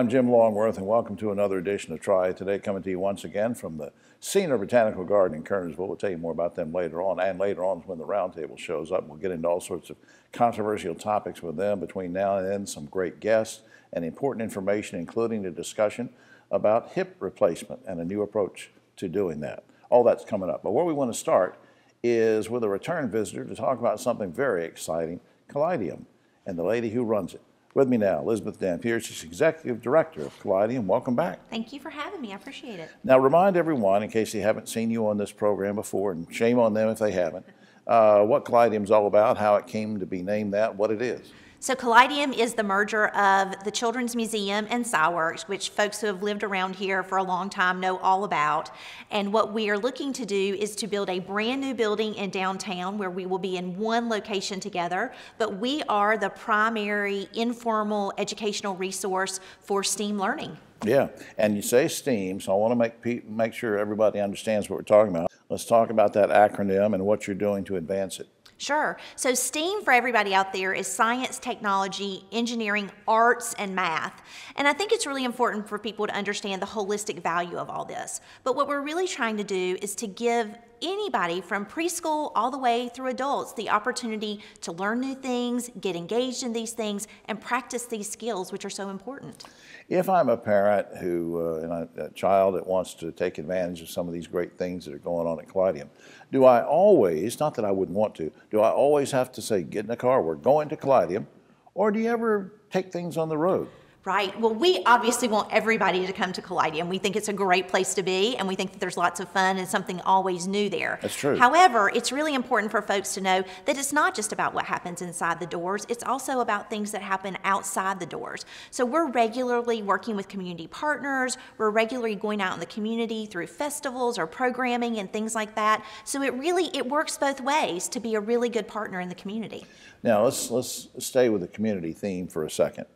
I'm Jim Longworth, and welcome to another edition of Triad Today, coming to you once again from the Senior Botanical Garden in Kernersville. We'll tell you more about them later on, and later on when the roundtable shows up, we'll get into all sorts of controversial topics with them. Between now and then, some great guests and important information, including a discussion about hip replacement and a new approach to doing that. All that's coming up. But where we want to start is with a return visitor to talk about something very exciting, Callidium, and the lady who runs it. With me now, Elizabeth Dampier, she's Executive Director of Callidium. Welcome back. Thank you for having me. I appreciate it. Now, remind everyone, in case they haven't seen you on this program before, and shame on them if they haven't, what Callidium's all about, how it came to be named that, what it is. So Callidium is the merger of the Children's Museum and SciWorks, which folks who have lived around here for a long time know all about. And what we are looking to do is to build a brand new building in downtown where we will be in one location together, but we are the primary informal educational resource for STEAM learning. Yeah, and you say STEAM, so I want to make sure everybody understands what we're talking about. Let's talk about that acronym and what you're doing to advance it. Sure. So STEAM for everybody out there is science, technology, engineering, arts, and math. And I think it's really important for people to understand the holistic value of all this. But what we're really trying to do is to give anybody from preschool all the way through adults the opportunity to learn new things, get engaged in these things, and practice these skills, which are so important. If I'm a parent who, and a child that wants to take advantage of some of these great things that are going on at Callidium, do I always, not that I wouldn't want to, do I always have to say, get in the car, we're going to Callidium, or do you ever take things on the road? Right. Well, we obviously want everybody to come to Callidium. We think it's a great place to be, and we think that there's lots of fun and something always new there. That's true. However, it's really important for folks to know that it's not just about what happens inside the doors. It's also about things that happen outside the doors. So we're regularly working with community partners. We're regularly going out in the community through festivals or programming and things like that. So it works both ways to be a really good partner in the community. Now, let's stay with the community theme for a second.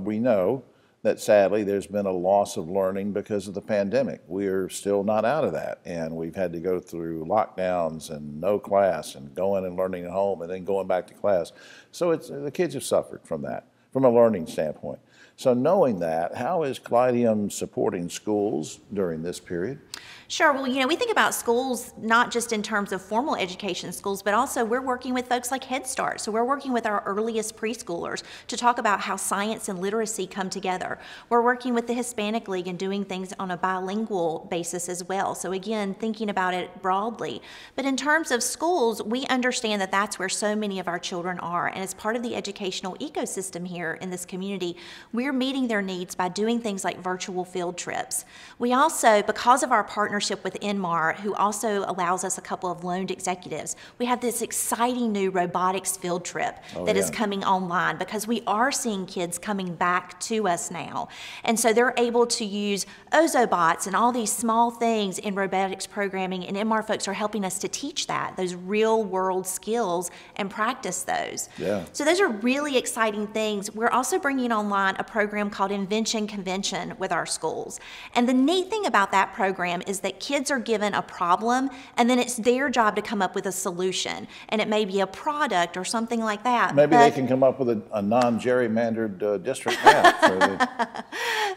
We know that sadly there's been a loss of learning because of the pandemic. We're still not out of that, and we've had to go through lockdowns and no class and going and learning at home and then going back to class. So the kids have suffered from that, from a learning standpoint. So knowing that, how is Callidium supporting schools during this period? Sure. Well, we think about schools not just in terms of formal education schools, but also we're working with folks like Head Start. So we're working with our earliest preschoolers to talk about how science and literacy come together. We're working with the Hispanic League and doing things on a bilingual basis as well. So again, thinking about it broadly. But in terms of schools, we understand that that's where so many of our children are. And as part of the educational ecosystem here in this community, we're meeting their needs by doing things like virtual field trips. We also, because of our partnership with Inmar, who also allows us a couple of loaned executives, we have this exciting new robotics field trip that is coming online because we are seeing kids coming back to us now. And so they're able to use Ozobots and all these small things in robotics programming, and Inmar folks are helping us to teach those real world skills and practice those. Yeah. So those are really exciting things. We're also bringing online a program called Invention Convention with our schools. And the neat thing about that program is that kids are given a problem, and then it's their job to come up with a solution. And it may be a product or something like that. Maybe they can come up with a non-gerrymandered district map.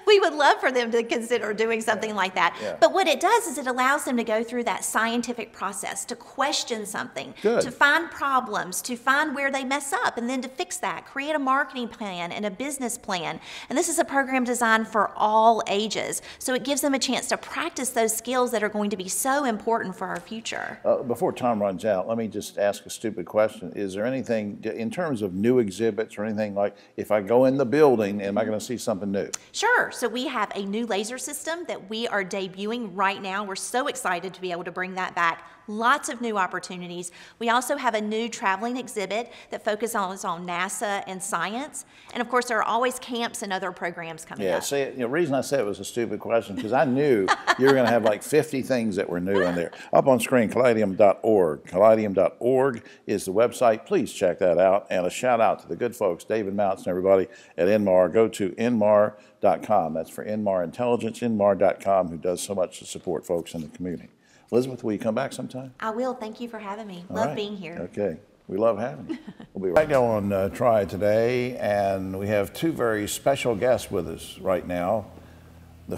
We would love for them to consider doing something like that. Yeah. But what it does is it allows them to go through that scientific process, to question something, to find problems, to find where they mess up, and then to fix that, create a marketing plan and a business plan. And this is a program designed for all ages. So it gives them a chance to practice those skills that are going to be so important for our future. Before time runs out, let me just ask a stupid question. Is there anything, in terms of new exhibits or anything, like if I go in the building, am I going to see something new? Sure. So we have a new laser system that we are debuting right now. We're so excited to be able to bring that back. Lots of new opportunities. We also have a new traveling exhibit that focuses on NASA and science. And of course, there are always camps and other programs coming up. Yeah, see, the reason I said it was a stupid question, because I knew you were going to have like 50 things that were new in there. Up on screen, callidium.org. Callidium.org is the website. Please check that out. And a shout out to the good folks, David Mounts and everybody at Inmar. Go to inmar.com. That's for Inmar Intelligence, inmar.com, who does so much to support folks in the community. Elizabeth, will you come back sometime? I will. Thank you for having me. Love being here. Okay. We love having you. We'll be right back on Triad Today, and we have two very special guests with us right now. The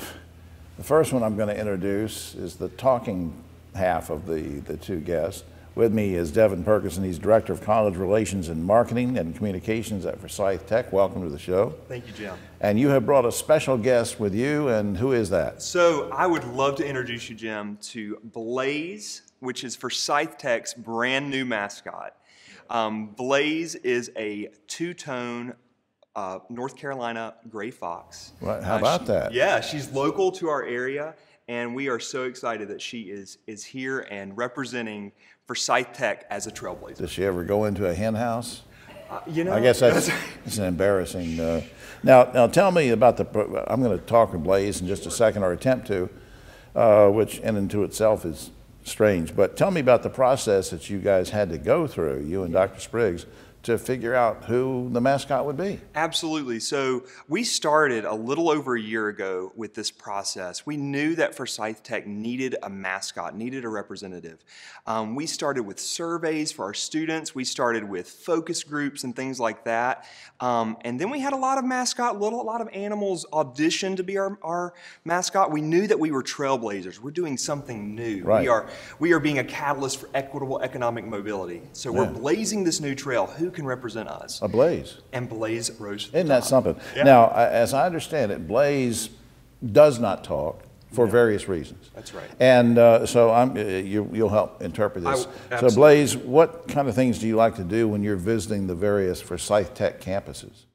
first one I'm going to introduce is the talking half of the two guests. With me is Devin Perkins, and he's Director of College Relations and Marketing and Communications at Forsyth Tech. Welcome to the show. Thank you, Jim. And you have brought a special guest with you, and who is that? So I would love to introduce you, Jim, to Blaze, which is Forsyth Tech's brand new mascot. Blaze is a two-tone North Carolina gray fox. What? How about that? Yeah, she's local to our area, and we are so excited that she is here and representing Forsyth Tech as a trailblazer. Does she ever go into a hen house? You know, I guess that's an embarrassing. Now tell me about I'm going to talk with Blaze in just a second, or attempt to, which in and to itself is strange. But tell me about the process that you guys had to go through, you and Dr. Spriggs, to figure out who the mascot would be. Absolutely. So we started a little over a year ago with this process. We knew that Forsyth Tech needed a mascot, needed a representative. We started with surveys for our students. We started with focus groups and things like that. And then we had a lot of a lot of animals audition to be our mascot. We knew that we were trailblazers. We're doing something new. Right. We are being a catalyst for equitable economic mobility. So we're blazing this new trail. Who can represent us? A Blaze. And Blaze rose to the Isn't that top. something? Yeah. Now, as I understand it, Blaze does not talk for various reasons. That's right. And so you'll help interpret this. So Blaze, what kind of things do you like to do when you're visiting the various Forsyth Tech campuses?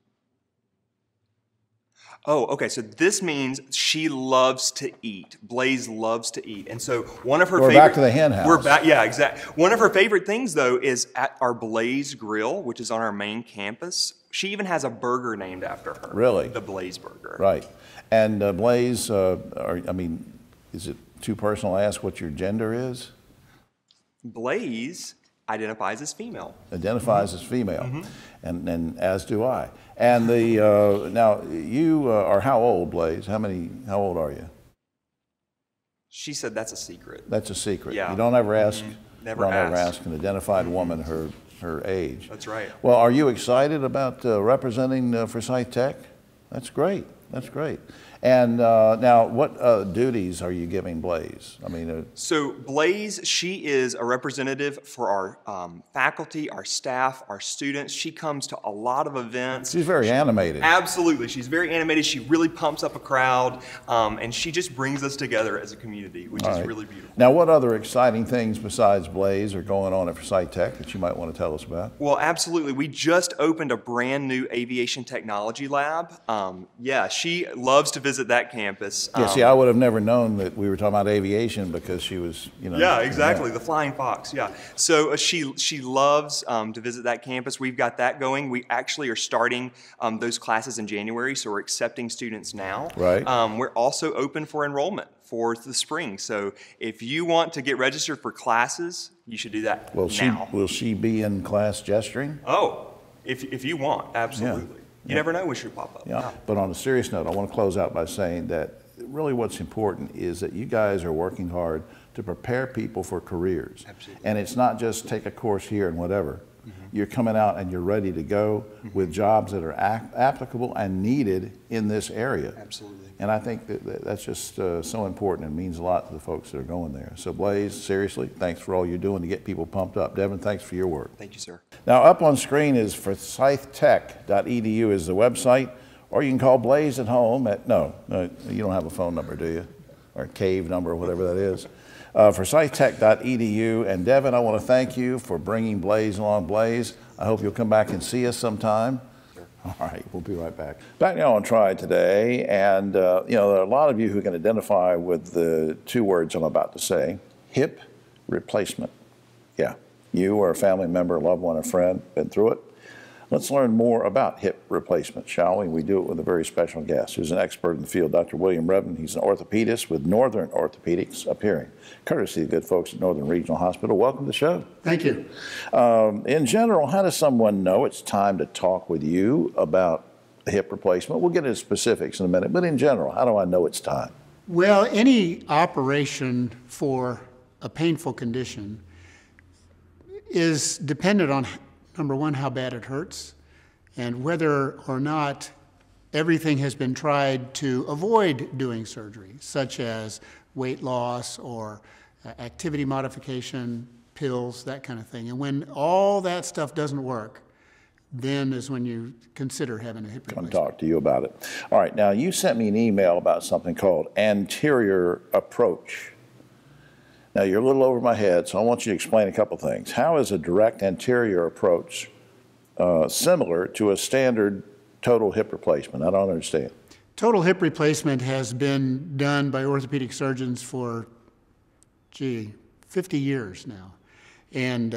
Oh, okay. So this means she loves to eat. Blaze loves to eat, and so one of her We're back to the hen house. We're back. Yeah, exactly. One of her favorite things, though, is at our Blaze Grill, which is on our main campus. She even has a burger named after her. Really? The Blaze Burger. Right. And Blaze, is it too personal to ask what your gender is? Blaze identifies as female. Identifies as female, and as do I. And now you are how old, Blaze? How old are you? She said that's a secret. That's a secret. Yeah. You don't ever ask. Never ever ask. ask an identified woman her age. That's right. Well, are you excited about representing Forsyth Tech? That's great. That's great. And now, what duties are you giving Blaze? I mean, so Blaze, she is a representative for our faculty, our staff, our students. She comes to a lot of events. she's very animated. Absolutely. She's very animated. She really pumps up a crowd, and she just brings us together as a community, which is really beautiful. Now, what other exciting things besides Blaze are going on at Forsyth Tech that you might want to tell us about? Well, absolutely. We just opened a brand new aviation technology lab. Yeah, she loves to visit that campus. Yeah, see, I would have never known that we were talking about aviation because she was, Yeah, exactly. The Flying Fox. Yeah. So she loves to visit that campus. We've got that going. We actually are starting those classes in January, so we're accepting students now. Right. We're also open for enrollment for the spring. So if you want to get registered for classes, you should do that now. Will she be in class gesturing? Oh, if you want, absolutely. You never know when she'll pop up. Yeah. But on a serious note, I want to close out by saying that really what's important is that you guys are working hard to prepare people for careers. Absolutely. And it's not just take a course here and whatever. You're coming out and you're ready to go with jobs that are applicable and needed in this area. Absolutely. And I think that's just so important and means a lot to the folks that are going there. So Blaze, seriously, thanks for all you're doing to get people pumped up. Devin, thanks for your work. Thank you, sir. Now up on screen is forsythtech.edu is the website, or you can call Blaze at home at, no, you don't have a phone number, do you? Or a cave number or whatever that is. Forsythtech.edu. And Devin, I want to thank you for bringing Blaze along. Blaze, I hope you'll come back and see us sometime. Sure. All right, we'll be right back. Back now on Triad Today, and there are a lot of you who can identify with the two words I'm about to say, hip replacement. Yeah, you or a family member, a loved one, a friend, been through it. Let's learn more about hip replacement, shall we? We do it with a very special guest who's an expert in the field, Dr. William Redmond. He's an orthopedist with Northern Orthopedics, appearing courtesy of the good folks at Northern Regional Hospital. Welcome to the show. Thank you. In general, how does someone know it's time to talk with you about a hip replacement? We'll get into specifics in a minute, but in general, how do I know it's time? Well, any operation for a painful condition is dependent on, number one, how bad it hurts, and whether or not everything has been tried to avoid doing surgery, such as weight loss or activity modification, pills, that kind of thing. And when all that stuff doesn't work, then is when you consider having a hip replacement. Talk to you about it. All right, now you sent me an email about something called anterior approach. Now you're a little over my head, so I want you to explain a couple things. How is a direct anterior approach similar to a standard total hip replacement? I don't understand. Total hip replacement has been done by orthopedic surgeons for, 50 years now. And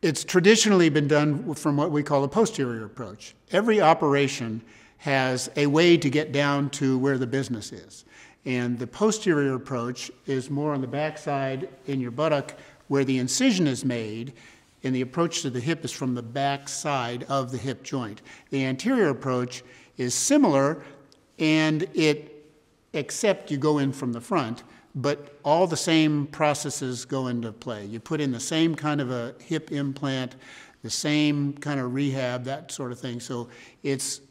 it's traditionally been done from what we call a posterior approach. Every operation has a way to get down to where the business is. And the posterior approach is more on the backside in your buttock where the incision is made, and the approach to the hip is from the back side of the hip joint. The anterior approach is similar, and except you go in from the front, but all the same processes go into play. You put in the same kind of a hip implant, the same kind of rehab, that sort of thing. So it's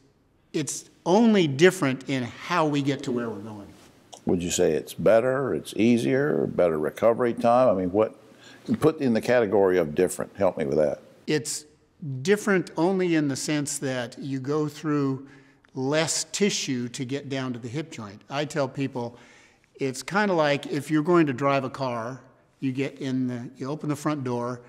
only different in how we get to where we're going. Would you say it's better, it's easier, better recovery time? I mean, what, put in the category of different, help me with that. It's different only in the sense that you go through less tissue to get down to the hip joint. I tell people it's kind of like if you're going to drive a car, you open the front door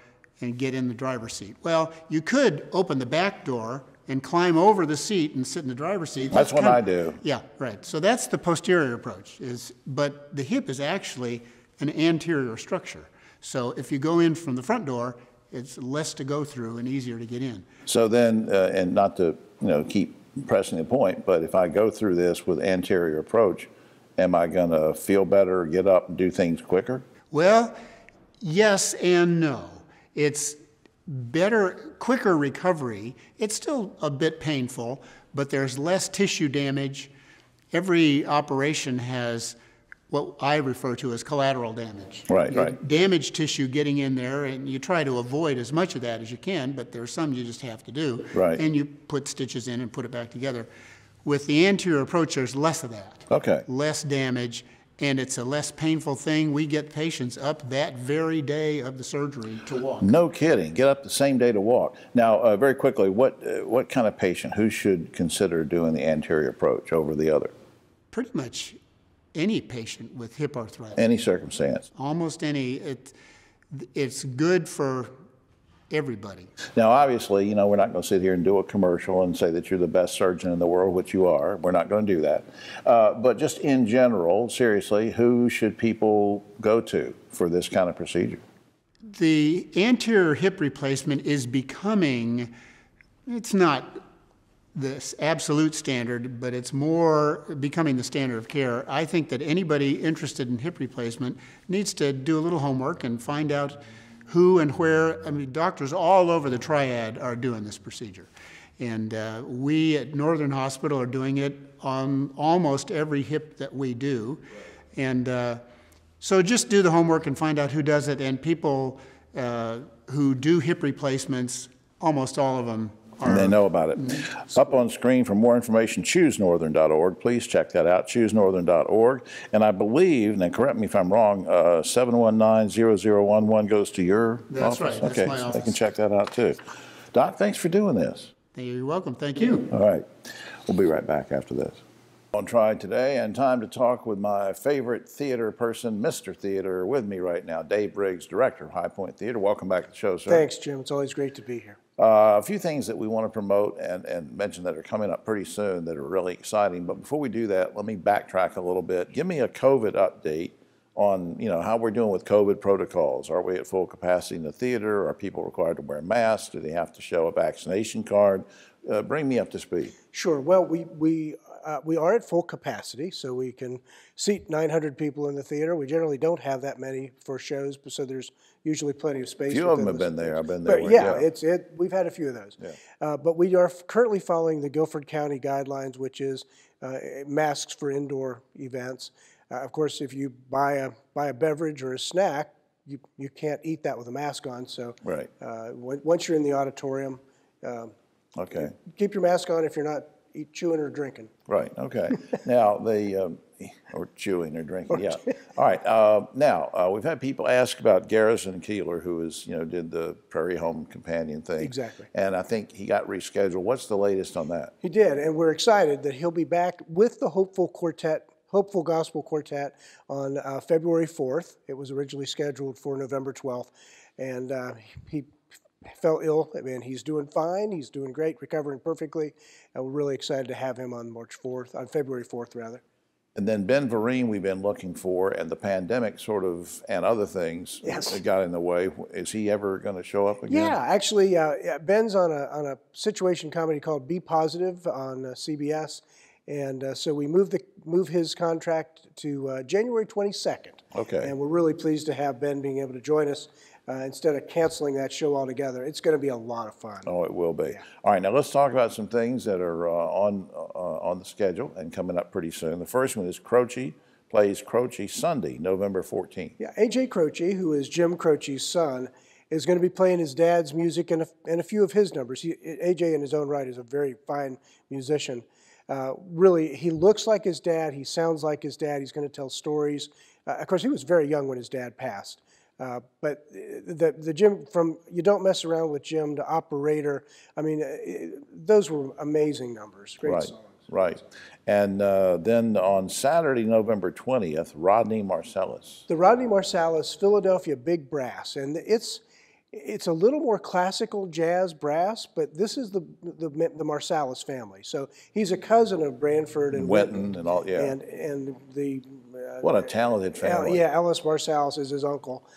and get in the driver's seat. Well, you could open the back door and climb over the seat and sit in the driver's seat. That's what I do. Yeah, right. So that's the posterior approach. But the hip is actually an anterior structure. So if you go in from the front door, it's less to go through and easier to get in. So then, and not to keep pressing the point, but if I go through this with anterior approach, am I going to feel better, get up, and do things quicker? Well, yes and no. It's better, quicker recovery. It's still a bit painful, but there's less tissue damage. Every operation has what I refer to as collateral damage. Right. Damaged tissue getting in there, and you try to avoid as much of that as you can, but there's some you just have to do. Right. And you put stitches in and put it back together. With the anterior approach, there's less of that. Okay. Less damage, and it's a less painful thing. We get patients up that very day of the surgery to walk. No kidding. Get up the same day to walk. Now, very quickly, what kind of patient, who should consider doing the anterior approach over the other? Pretty much any patient with hip arthritis. Any circumstance. Almost any. It's good for everybody. Now, obviously, we're not going to sit here and do a commercial and say that you're the best surgeon in the world, which you are. We're not going to do that. But just in general, seriously, who should people go to for this kind of procedure? The anterior hip replacement is becoming, it's not this absolute standard, but it's more becoming the standard of care. I think that anybody interested in hip replacement needs to do a little homework and find out who and where. I mean, doctors all over the Triad are doing this procedure. And we at Northern Hospital are doing it on almost every hip that we do. And so just do the homework and find out who does it. And people who do hip replacements, almost all of them And they know about it. Up on screen for more information, choosenorthern.org. Please check that out, choosenorthern.org. And I believe, and correct me if I'm wrong, 719-0011 goes to your That's office? right. That's okay, my so office. they can check that out too. Doc, thanks for doing this. You're welcome. Thank you. All right. We'll be right back after this. On Triad Today, and time to talk with my favorite theater person, Mr. Theater, with me right now, Dave Briggs, Director of High Point Theater. Welcome back to the show, sir. Thanks, Jim. It's always great to be here. A few things that we want to promote and mention that are coming up pretty soon that are really exciting. But before we do that, let me backtrack a little bit. Give me a COVID update on how we're doing with COVID protocols. Are we at full capacity in the theater? Are people required to wear masks? Do they have to show a vaccination card? Bring me up to speed. Sure. Well, we are at full capacity, so we can seat 900 people in the theater. We generally don't have that many for shows, so there's usually plenty of space. A few of them have been there. I've been there. But yeah, we've had a few of those. Yeah. But we are currently following the Guilford County guidelines, which is masks for indoor events. Of course, if you buy a beverage or a snack, you can't eat that with a mask on. So Right. Once you're in the auditorium, Okay. keep your mask on if you're not chewing or drinking. Right. Okay. Now or chewing or drinking. Yeah. All right. Now we've had people ask about Garrison Keeler, who did the Prairie Home Companion thing. Exactly. And I think he got rescheduled. What's the latest on that? He did, and we're excited that he'll be back with the Hopeful Gospel Quartet on February 4th. It was originally scheduled for November 12th, and he fell ill. I mean, he's doing fine. He's doing great, recovering perfectly, and we're really excited to have him on February 4th, rather. And then Ben Vereen we've been looking for, and the pandemic and other things got in the way. Is he ever going to show up again? Yeah, actually, Ben's on a situation comedy called Be Positive on CBS, and so we move his contract to January 22nd. Okay. And we're really pleased to have Ben being able to join us instead of canceling that show altogether. It's going to be a lot of fun. Oh, it will be. Yeah. All right, now let's talk about some things that are on the schedule and coming up pretty soon. The first one is Croce plays Croce Sunday, November 14th. Yeah, A.J. Croce, who is Jim Croce's son, is going to be playing his dad's music and a few of his numbers. A.J. in his own right is a very fine musician. Really, he looks like his dad. He sounds like his dad. He's going to tell stories. Of course, he was very young when his dad passed. But the Jim, from You Don't Mess Around with Jim to Operator, I mean, those were amazing numbers, great songs. Right. And then on Saturday, November 20th, Rodney Marsalis. The Rodney Marsalis Philadelphia Big Brass, and it's a little more classical jazz brass, but this is the Marsalis family. So he's a cousin of Branford and Wynton and all, yeah. And the What a talented family. Yeah, Ellis Marsalis is his uncle.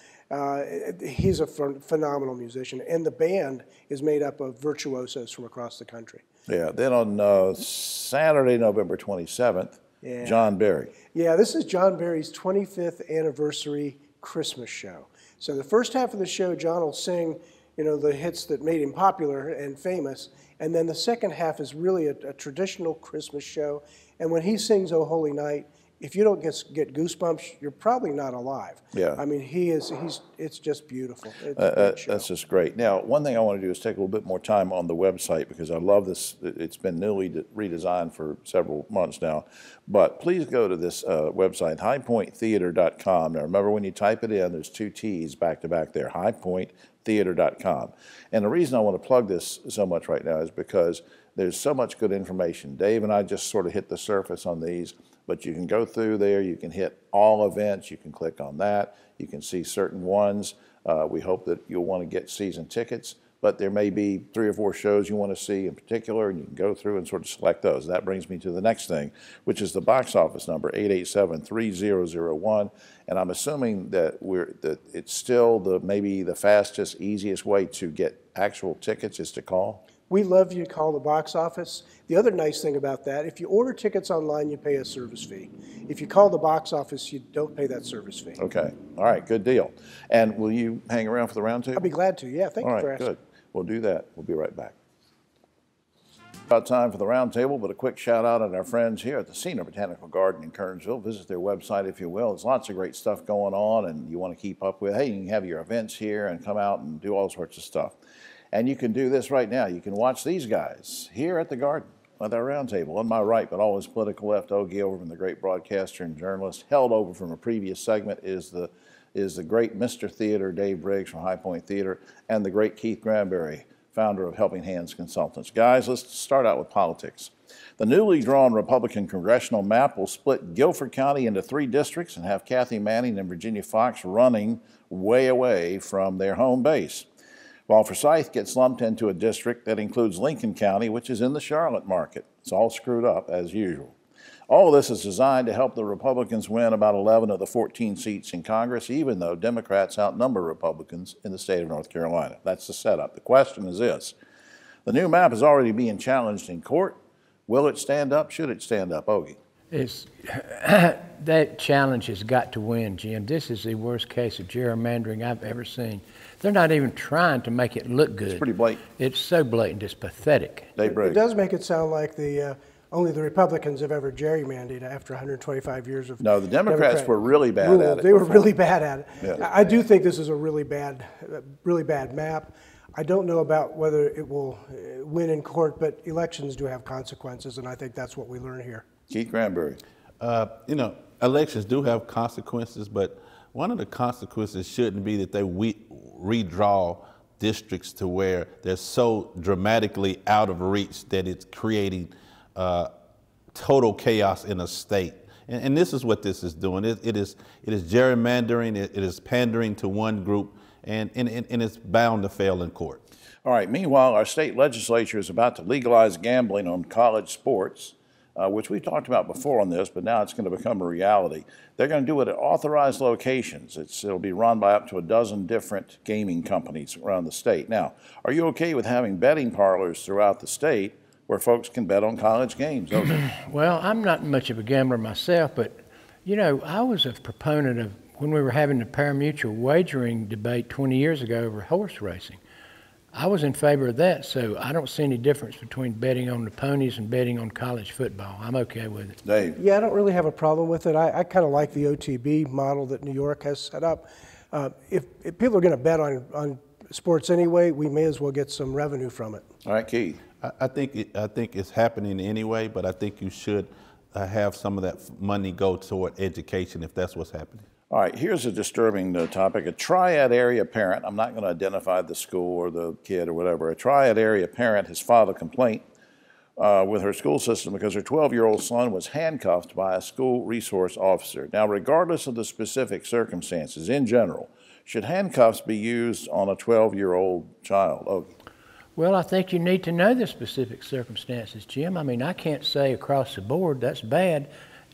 He's a phenomenal musician, and the band is made up of virtuosos from across the country. Yeah. Then on Saturday, November 27th, John Barry. Yeah, this is John Barry's 25th anniversary Christmas show. So the first half of the show, John will sing, the hits that made him popular and famous, and then the second half is really a traditional Christmas show. And when he sings "O Holy Night," if you don't get goosebumps, you're probably not alive. Yeah. I mean, it's just beautiful. It's a great show. That's just great. Now, one thing I want to do is take a little bit more time on the website because I love this. It's been newly redesigned for several months now. But please go to this website, highpointtheater.com. Now, remember when you type it in, there's two T's back to back there, highpointtheater.com. And the reason I want to plug this so much right now is because there's so much good information. Dave and I just sort of hit the surface on these. But you can go through there, you can hit all events, you can click on that, you can see certain ones. We hope that you'll want to get season tickets, but there may be 3 or 4 shows you want to see in particular, and you can go through and sort of select those. That brings me to the next thing, which is the box office number, 887-3001, and I'm assuming that it's still maybe the fastest, easiest way to get actual tickets is to call? We love you to call the box office. The other nice thing about that, if you order tickets online, you pay a service fee. If you call the box office, you don't pay that service fee. Okay. All right. Good deal. And will you hang around for the roundtable? I'll be glad to. Yeah, thank you for asking. All right, good. We'll do that. We'll be right back. About time for the roundtable, but a quick shout out at our friends here at the Senior Botanical Garden in Kernersville. Visit their website if you will. There's lots of great stuff going on and you want to keep up with. Hey, you can have your events here and come out and do all sorts of stuff. And you can do this right now. You can watch these guys here at the garden at our roundtable. On my right, but always political left, Ogie Overman, the great broadcaster and journalist. Held over from a previous segment is the great Mr. Theater, Dave Briggs from High Point Theater, and the great Keith Granberry, founder of Helping Hands Consultants. Guys, let's start out with politics. The newly drawn Republican congressional map will split Guilford County into 3 districts and have Kathy Manning and Virginia Foxx running way away from their home base, while Forsyth gets lumped into a district that includes Lincoln County, which is in the Charlotte market. It's all screwed up, as usual. All of this is designed to help the Republicans win about 11 of the 14 seats in Congress, even though Democrats outnumber Republicans in the state of North Carolina. That's the setup. The question is this. The new map is already being challenged in court. Will it stand up? Should it stand up? Ogie. That challenge has got to win, Jim. This is the worst case of gerrymandering I've ever seen. They're not even trying to make it look good. It's pretty blatant. It's so blatant, it's pathetic. Dave Briggs. It does make it sound like the only the Republicans have ever gerrymandered after 125 years of No, the Democrats Democrat were really bad rule. at it. They were before. really bad at it. Yeah. I do think this is a really bad map. I don't know about whether it will win in court, but elections do have consequences, and I think that's what we learn here. Keith Granberry. You know, elections do have consequences, but one of the consequences shouldn't be that they redraw districts to where they're so dramatically out of reach that it's creating total chaos in a state. And this is what this is doing. It is gerrymandering, it is pandering to one group, and it's bound to fail in court. All right, meanwhile, our state legislature is about to legalize gambling on college sports, which we talked about before on this, but now it's going to become a reality. They're going to do it at authorized locations. It'll be run by up to a dozen different gaming companies around the state. Now, are you okay with having betting parlors throughout the state where folks can bet on college games? Okay. Well, I'm not much of a gambler myself, but, you know, I was a proponent of when we were having the pari-mutuel wagering debate 20 years ago over horse racing. I was in favor of that, so I don't see any difference between betting on the ponies and betting on college football. I'm okay with it. Dave. Yeah, I don't really have a problem with it. I kind of like the OTB model that New York has set up. If people are going to bet on sports anyway, we may as well get some revenue from it. All right, Keith. I think it's happening anyway, but I think you should have some of that money go toward education if that's what's happening. All right, here's a disturbing topic. A Triad area parent, I'm not going to identify the school or the kid or whatever, a Triad area parent has filed a complaint with her school system because her 12-year-old son was handcuffed by a school resource officer. Now, regardless of the specific circumstances, in general, should handcuffs be used on a 12-year-old child? Okay. Well, I think you need to know the specific circumstances, Jim. I mean, I can't say across the board that's bad.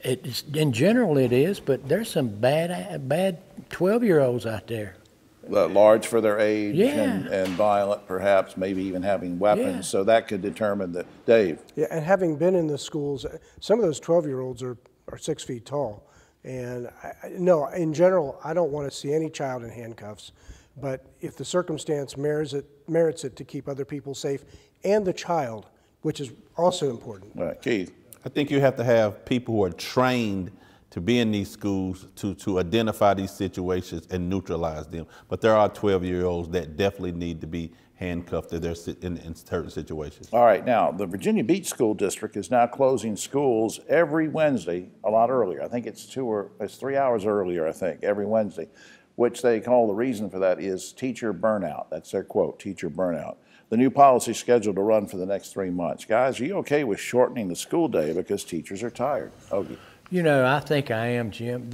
In general it is, but there's some bad 12-year-olds out there. Large for their age Yeah. and violent, perhaps, maybe even having weapons. Yeah. So that could determine that. Dave. Yeah, and having been in the schools, some of those 12-year-olds are 6 feet tall. And no, in general, I don't want to see any child in handcuffs. But if the circumstance merits it to keep other people safe and the child, which is also important. All right, Keith. I think you have to have people who are trained to be in these schools to identify these situations and neutralize them. But there are 12-year-olds that definitely need to be handcuffed in certain situations. All right, now, the Virginia Beach School District is now closing schools every Wednesday, a lot earlier. I think it's 3 hours earlier, I think, every Wednesday, which they call the reason for that is teacher burnout. That's their quote, teacher burnout. The new policy is scheduled to run for the next 3 months. Guys, are you okay with shortening the school day because teachers are tired? Okay. You know, I think I am, Jim.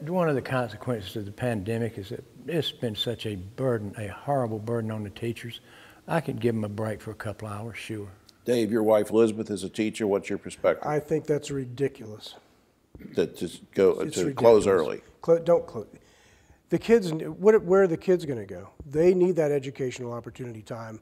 One of the consequences of the pandemic is that it's been such a burden, a horrible burden on the teachers. I could give them a break for a couple of hours, sure. Dave, your wife Elizabeth is a teacher. What's your perspective? I think that's ridiculous. To Ridiculous. close early. Don't close. The kids, where are the kids going to go? They need that educational opportunity time.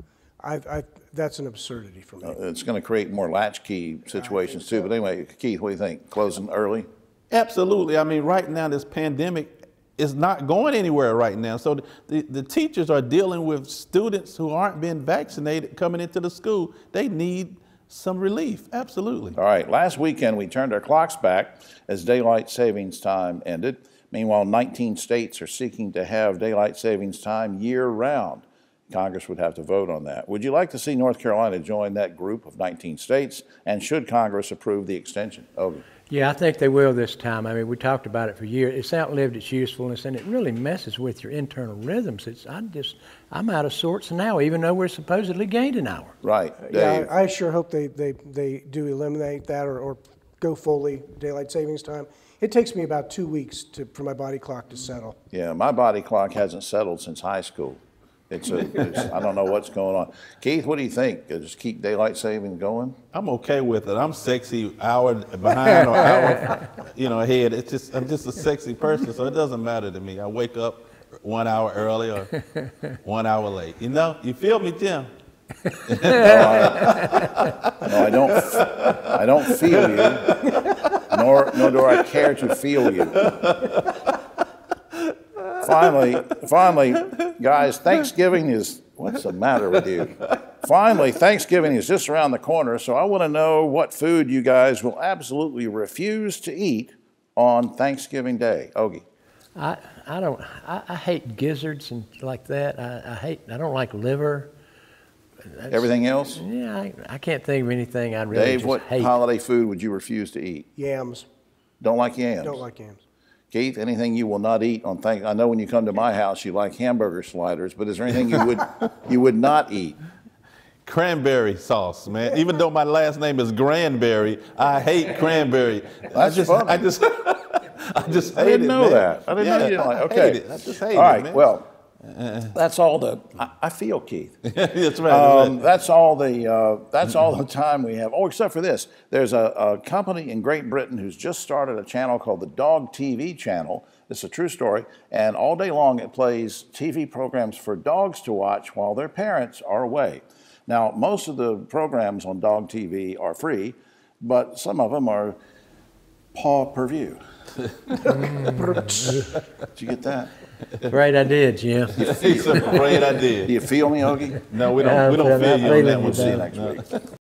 That's an absurdity for me. It's going to create more latchkey situations too. But anyway, Keith, what do you think? Closing early? Absolutely. I mean, right now, this pandemic is not going anywhere right now. So the teachers are dealing with students who aren't being vaccinated coming into the school. They need some relief. Absolutely. All right. Last weekend, we turned our clocks back as daylight savings time ended. Meanwhile, 19 states are seeking to have daylight savings time year-round. Congress would have to vote on that. Would you like to see North Carolina join that group of 19 states? And should Congress approve the extension? Okay. Yeah, I think they will this time. I mean, we talked about it for years. It's outlived its usefulness, and it really messes with your internal rhythms. I'm out of sorts now, even though we're supposedly gained an hour. Right. Yeah, Dave. I sure hope they do eliminate that or go fully daylight savings time. It takes me about 2 weeks for my body clock to settle. Yeah, my body clock hasn't settled since high school. I don't know what's going on. Keith, what do you think? Just keep daylight saving going? I'm okay with it. I'm sexy hour behind or hour, ahead. I'm just a sexy person, so it doesn't matter to me. I wake up 1 hour early or 1 hour late. You feel me, Jim? No, I don't feel you, nor do I care to feel you. Finally, guys, Thanksgiving is, what's the matter with you? finally, Thanksgiving is just around the corner, so I want to know what food you guys will absolutely refuse to eat on Thanksgiving Day. Ogie. I hate gizzards and like that. I don't like liver. Everything else? Yeah, I can't think of anything I'd really Dave, just what hate. holiday food would you refuse to eat? Yams. Don't like yams? Don't like yams. Keith, anything you will not eat on Thanksgiving? I know when you come to my house you like hamburger sliders, but is there anything you would not eat? Cranberry sauce, man. Even though my last name is Granberry, I hate cranberry. That's funny. I just hate it. I didn't know man. that. I didn't know you didn't like it. I hate Okay. it. I just hate All right, it, man. well, that's all I feel, Keith. That's right. That's all the time we have. Oh, except for this. There's a company in Great Britain who's just started a channel called the Dog TV channel. It's a true story, and all day long it plays TV programs for dogs to watch while their parents are away. Now, most of the programs on Dog TV are free, but some of them are paw-per-view. Did you get that? Great idea, Jim. It's a great idea. Do you feel me, Ogie? No, we don't feel you on that one. We'll see you next week.